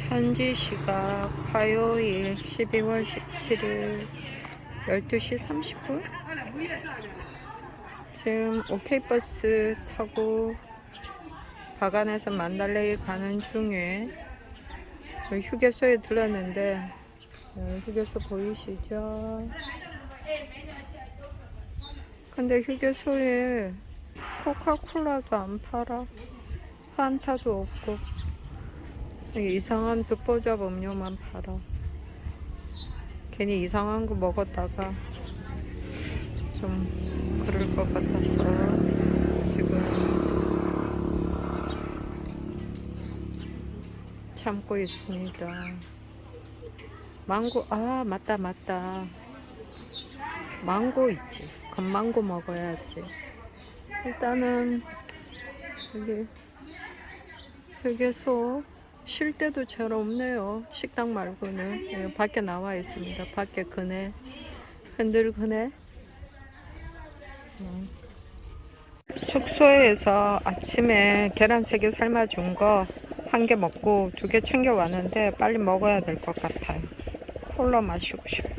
현지 시각 화요일 12월 17일 12시 30분. 지금 오케이버스 타고 바간에서 만달레이 가는 중에 휴게소에 들렀는데, 휴게소 보이시죠? 근데 휴게소에 코카콜라도 안 팔아. 판타도 없고 이상한 듣보잡 음료만 팔아. 괜히 이상한 거 먹었다가 좀 그럴 것 같아서 지금 참고 있습니다. 망고, 맞다. 망고 있지. 건망고 먹어야지. 일단은 여기 휴게소 쉴 때도 잘 없네요. 식당 말고는. 밖에 나와 있습니다. 밖에 그네, 흔들 그네. 숙소에서 아침에 계란 3개 삶아준 거 1개 먹고 2개 챙겨 왔는데 빨리 먹어야 될 것 같아요. 콜라 마시고 싶다.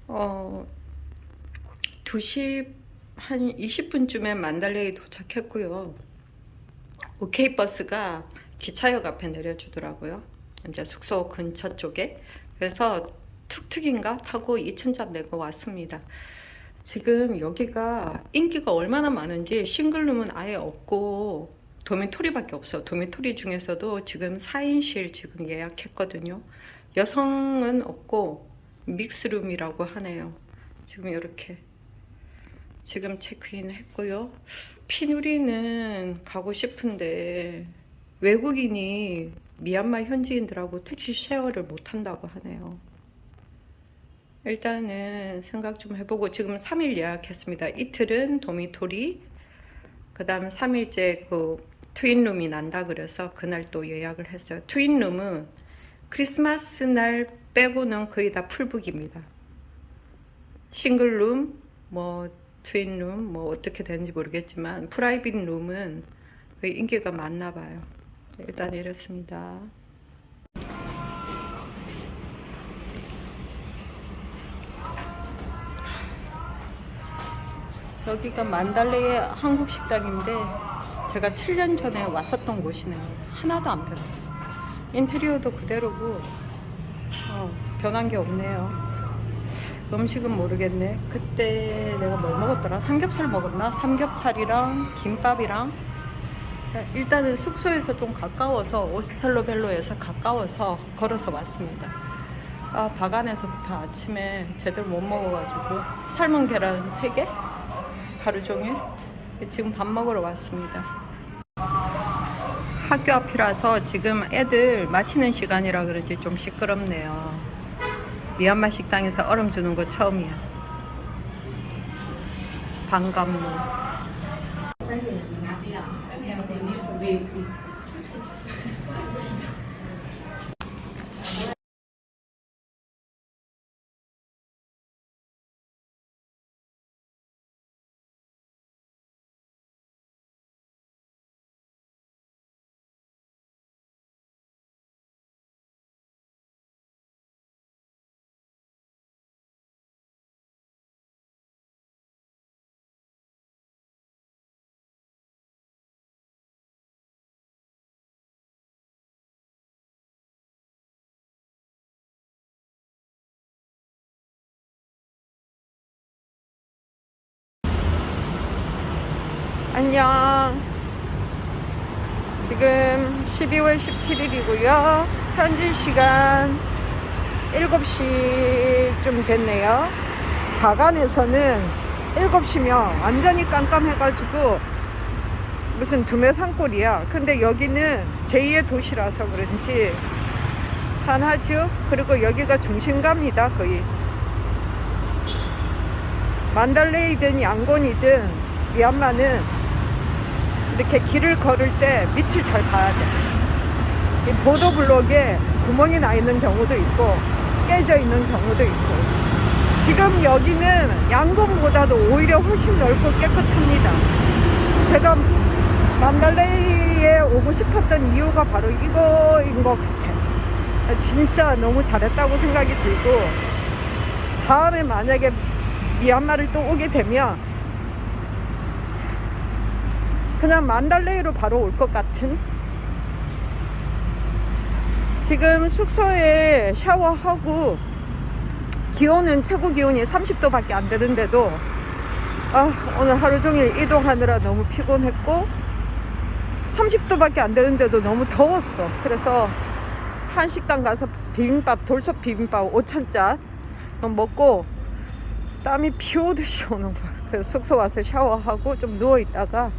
어, 2시 한 20분쯤에 만달레이 도착했고요. 오케이 버스가 기차역 앞에 내려주더라고요. 이제 숙소 근처 쪽에. 그래서 툭툭인가 타고 2층짜 내고 왔습니다. 지금 여기가 인기가 얼마나 많은지 싱글룸은 아예 없고 도미토리밖에 없어요. 도미토리 중에서도 지금 4인실 지금 예약했거든요. 여성은 없고 믹스룸이라고 하네요. 지금 이렇게 지금 체크인 했고요. 피누리는 가고 싶은데 외국인이 미얀마 현지인들하고 택시 쉐어를 못 한다고 하네요. 일단은 생각 좀 해보고 지금 3일 예약했습니다. 이틀은 도미토리, 그 다음 3일째 그 트윈룸이 난다 그래서 그날 또 예약을 했어요. 트윈룸은 크리스마스 날 빼고는 거의 다 풀북입니다. 싱글룸, 트윈룸, 어떻게 되는지 모르겠지만 프라이빗 룸은 거의 인기가 많나 봐요. 일단 이렇습니다. 여기가 만달레이의 한국 식당인데 제가 7년 전에 왔었던 곳이네요. 하나도 안 변했어. 인테리어도 그대로고 변한 게 없네요. 음식은 모르겠네. 그때 내가 뭘 먹었더라? 삼겹살 먹었나? 삼겹살이랑 김밥이랑. 일단은 숙소에서 좀 가까워서, 오스텔로벨로에서 가까워서 걸어서 왔습니다. 바간에서부터 아침에 제대로 못 먹어가지고 삶은 계란 3개? 하루 종일. 지금 밥 먹으러 왔습니다. 학교 앞이라서 지금 애들 마치는 시간이라 그런지 좀 시끄럽네요. 미얀마 식당에서 얼음 주는 거 처음이야. 반갑노. 안녕. 지금 12월 17일이고요. 현지 시간 7시쯤 됐네요. 바간에서는 7시면 완전히 깜깜해가지고 무슨 두메 산골이야. 근데 여기는 제2의 도시라서 그런지 환하죠. 그리고 여기가 중심가입니다. 거의 만달레이든 양곤이든 미얀마는 이렇게 길을 걸을 때 밑을 잘 봐야 돼. 이 보도블록에 구멍이 나 있는 경우도 있고 깨져 있는 경우도 있고 지금 여기는 양곤보다도 오히려 훨씬 넓고 깨끗합니다. 제가 만달레이에 오고 싶었던 이유가 바로 이거인 것 같아. 진짜 너무 잘했다고 생각이 들고, 다음에 만약에 미얀마를 또 오게 되면 그냥 만달레이로 바로 올 것 같은. 지금 숙소에 샤워하고 기온은 최고 기온이 30도밖에 안 되는데도 오늘 하루 종일 이동하느라 너무 피곤했고 30도밖에 안 되는데도 너무 더웠어. 그래서 한식당 가서 비빔밥, 돌솥 비빔밥 5,000짜 먹고 땀이 피오듯이 오는 거야. 그래서 숙소 와서 샤워하고 좀 누워있다가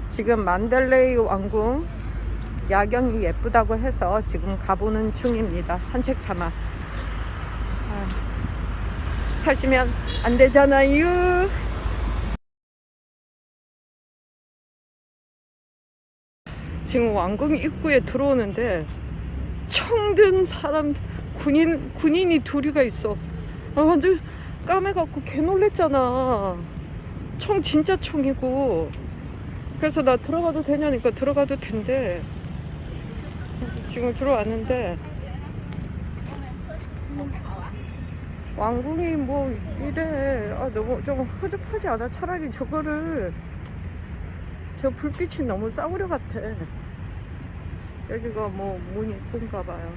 지금 만달레이 왕궁 야경이 예쁘다고 해서 지금 가보는 중입니다. 산책 삼아. 살찌면 안 되잖아요. 지금 왕궁 입구에 들어오는데 총 든 사람, 군인이 둘이가 있어. 완전 까매갖고 개 놀랬잖아. 총 진짜 총이고. 그래서 나 들어가도 되냐니까 들어가도 된대. 지금 들어왔는데 왕궁이 뭐 이래. 너무 좀 허접하지 않아? 차라리 저거를, 저 불빛이 너무 싸구려 같아. 여기가 뭐 문이 이쁜가 봐요.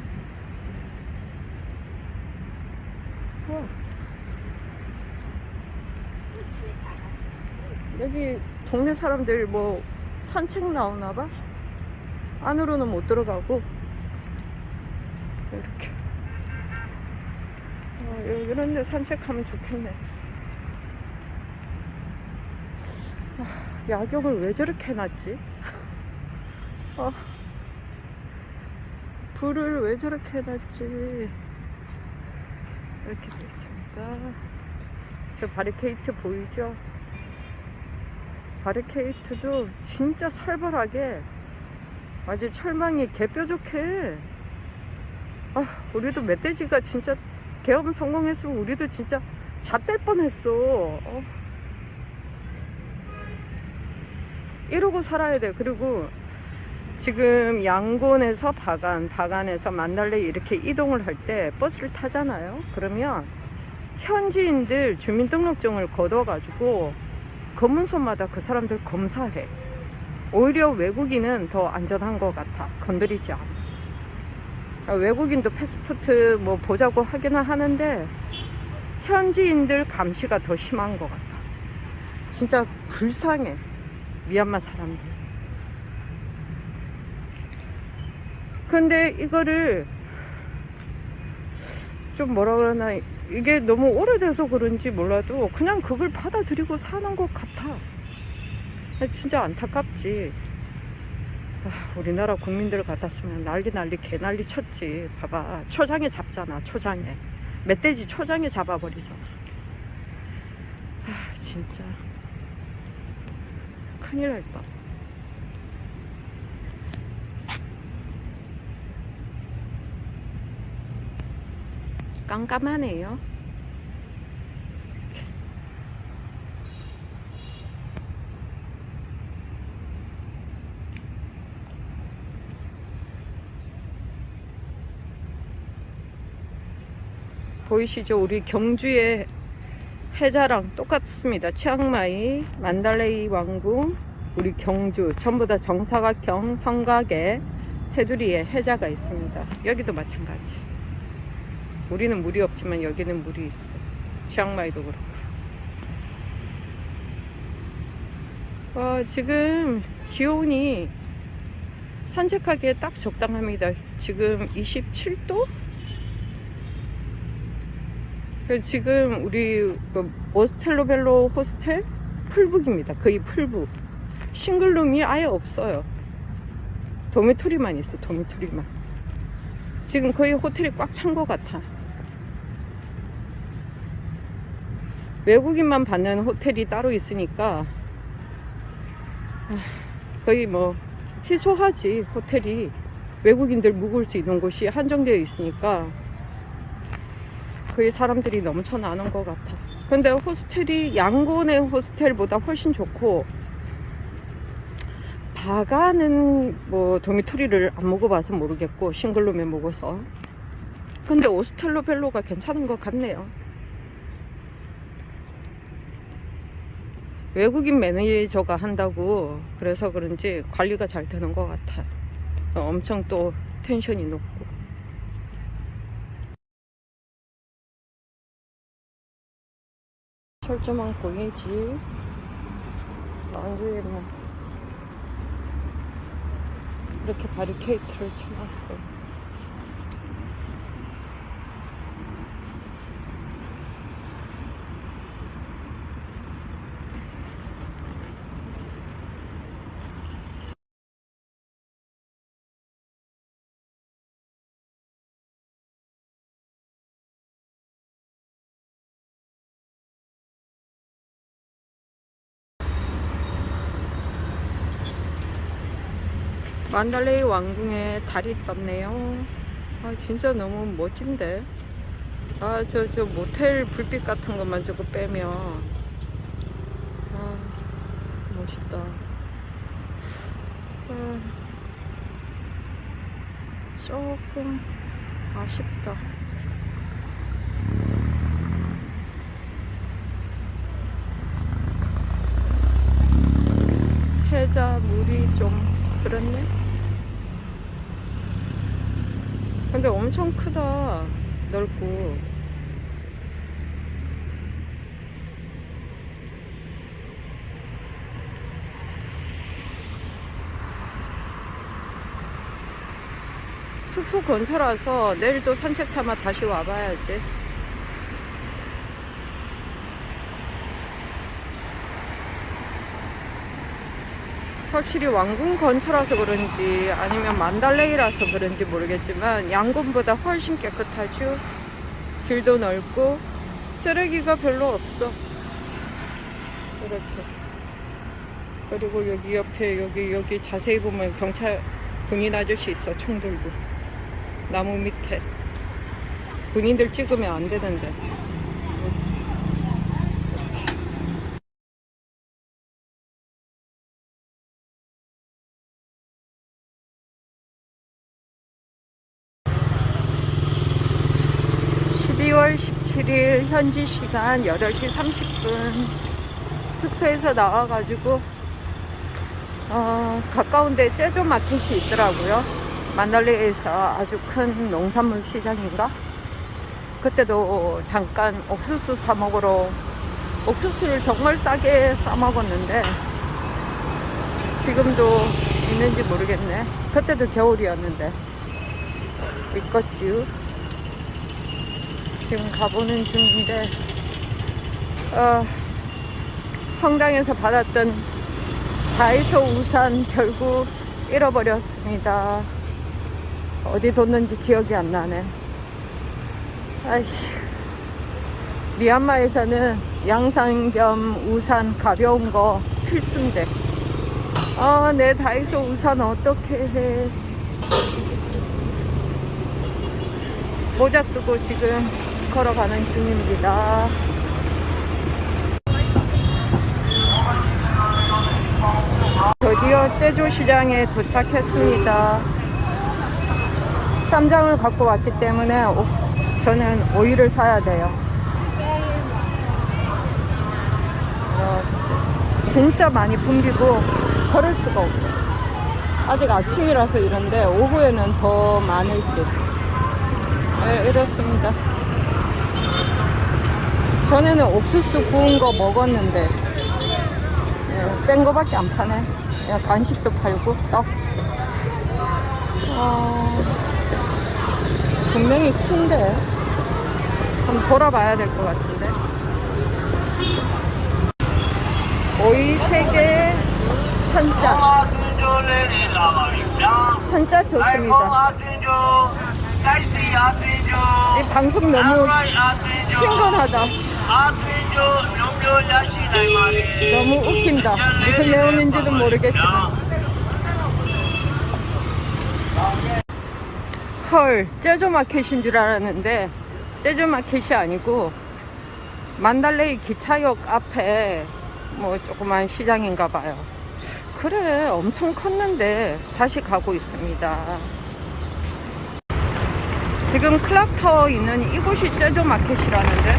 여기 동네 사람들 뭐 산책 나오나 봐. 안으로는 못 들어가고 이렇게 이런 데 산책하면 좋겠네. 야경을 왜 저렇게 해놨지? 불을 왜 저렇게 해놨지? 이렇게 돼 있습니다. 저 바리케이트 보이죠? 바리케이트도 진짜 살벌하게 아주 철망이 개뾰족해. 우리도 멧돼지가 진짜 계엄 성공했으면 우리도 진짜 잣될 뻔했어. 이러고 살아야 돼. 그리고 지금 양곤에서 바간에서 만달레이 이렇게 이동을 할 때 버스를 타잖아요. 그러면 현지인들 주민등록증을 거둬가지고 검문소마다 그 사람들 검사해. 오히려 외국인은 더 안전한 것 같아. 건드리지 않아. 외국인도 패스포트 뭐 보자고 하기는 하는데 현지인들 감시가 더 심한 것 같아. 진짜 불쌍해, 미얀마 사람들. 근데 이거를 좀 뭐라 그러나, 이게 너무 오래돼서 그런지 몰라도 그냥 그걸 받아들이고 사는 것 같아. 진짜 안타깝지. 우리나라 국민들 같았으면 난리 개난리 쳤지. 봐봐, 초장에 잡잖아. 초장에 멧돼지 초장에 잡아버리잖아. 진짜 큰일 날 뻔. 깜깜하네요. 보이시죠? 우리 경주의 해자랑 똑같습니다. 치앙마이, 만달레이 왕궁, 우리 경주 전부 다 정사각형 성곽에 테두리에 해자가 있습니다. 여기도 마찬가지. 우리는 물이 없지만 여기는 물이 있어. 치앙마이도 그렇고. 지금 기온이 산책하기에 딱 적당합니다. 지금 27도? 지금 우리 오스텔로벨로 호스텔 풀북입니다. 거의 풀북. 싱글룸이 아예 없어요. 도미토리만 있어. 도미토리만. 지금 거의 호텔이 꽉 찬 것 같아. 외국인만 받는 호텔이 따로 있으니까 거의 뭐 희소하지. 호텔이 외국인들 묵을 수 있는 곳이 한정되어 있으니까 거의 사람들이 넘쳐나는 것 같아. 근데 호스텔이 양곤의 호스텔보다 훨씬 좋고, 바가는 뭐 도미토리를 안 먹어봐서 모르겠고 싱글룸에 먹어서. 근데 오스텔로벨로가 괜찮은 것 같네요. 외국인 매니저가 한다고 그래서 그런지 관리가 잘 되는 것 같아요. 엄청 또 텐션이 높고. 철조망 보이지? 완전히 뭐 이렇게 바리케이트를 쳐놨어. 만달레이 왕궁에 달이 떴네요. 아, 진짜 너무 멋진데. 아, 저 모텔 불빛 같은 것만 저거 빼면, 아, 멋있다. 아, 조금 아쉽다. 해자물이 좀 그렇네. 근데 엄청 크다. 넓고. 숙소 근처라서 내일도 산책 삼아 다시 와봐야지. 확실히 왕궁 근처라서 그런지 아니면 만달레이라서 그런지 모르겠지만 양궁보다 훨씬 깨끗하죠. 길도 넓고 쓰레기가 별로 없어. 이렇게. 그리고 여기 옆에 여기 자세히 보면 경찰 군인 아저씨 있어. 총 들고 나무 밑에. 군인들 찍으면 안 되는데. 12월 17일 현지 시간 8시 30분 숙소에서 나와가지고 가까운데 제조 마켓이 있더라고요. 만달레이에서 아주 큰 농산물 시장인가? 그때도 잠깐 옥수수 사 먹으러, 옥수수를 정말 싸게 싸 먹었는데 지금도 있는지 모르겠네. 그때도 겨울이었는데 있겠지요. 지금 가보는 중인데 성당에서 받았던 다이소 우산 결국 잃어버렸습니다. 어디 뒀는지 기억이 안 나네. 아휴, 미얀마에서는 양산 겸 우산 가벼운 거 필수인데 내 다이소 우산 어떻게 해. 모자 쓰고 지금 걸어가는 중입니다. 드디어 제조시장에 도착했습니다. 쌈장을 갖고 왔기 때문에 저는 오이를 사야 돼요. 진짜 많이 붐비고 걸을 수가 없어요. 아직 아침이라서 이런데 오후에는 더 많을 듯. 네, 이렇습니다. 전에는 옥수수 구운 거 먹었는데 센 거밖에 안 파네. 간식도 팔고 떡. 분명히 큰데 한번 돌아봐야 될 것 같은데. 오이 3개 천짜. 천짜 좋습니다. 이 방송 너무 친근하다. 너무 웃긴다. 무슨 내용인지도 모르겠지만. 헐, 제조 마켓인 줄 알았는데 제조 마켓이 아니고 만달레이 기차역 앞에 뭐 조그만 시장인가 봐요. 그래, 엄청 컸는데 다시 가고 있습니다. 지금 클락타워 있는 이곳이 제조마켓이라는데,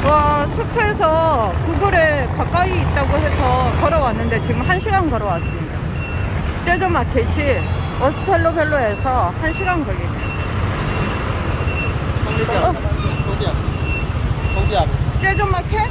와, 숙소에서 구글에 가까이 있다고 해서 걸어왔는데 지금 1시간 걸어왔습니다. 제조마켓이 어스텔로벨로에서 1시간 걸리네요. 제조마켓?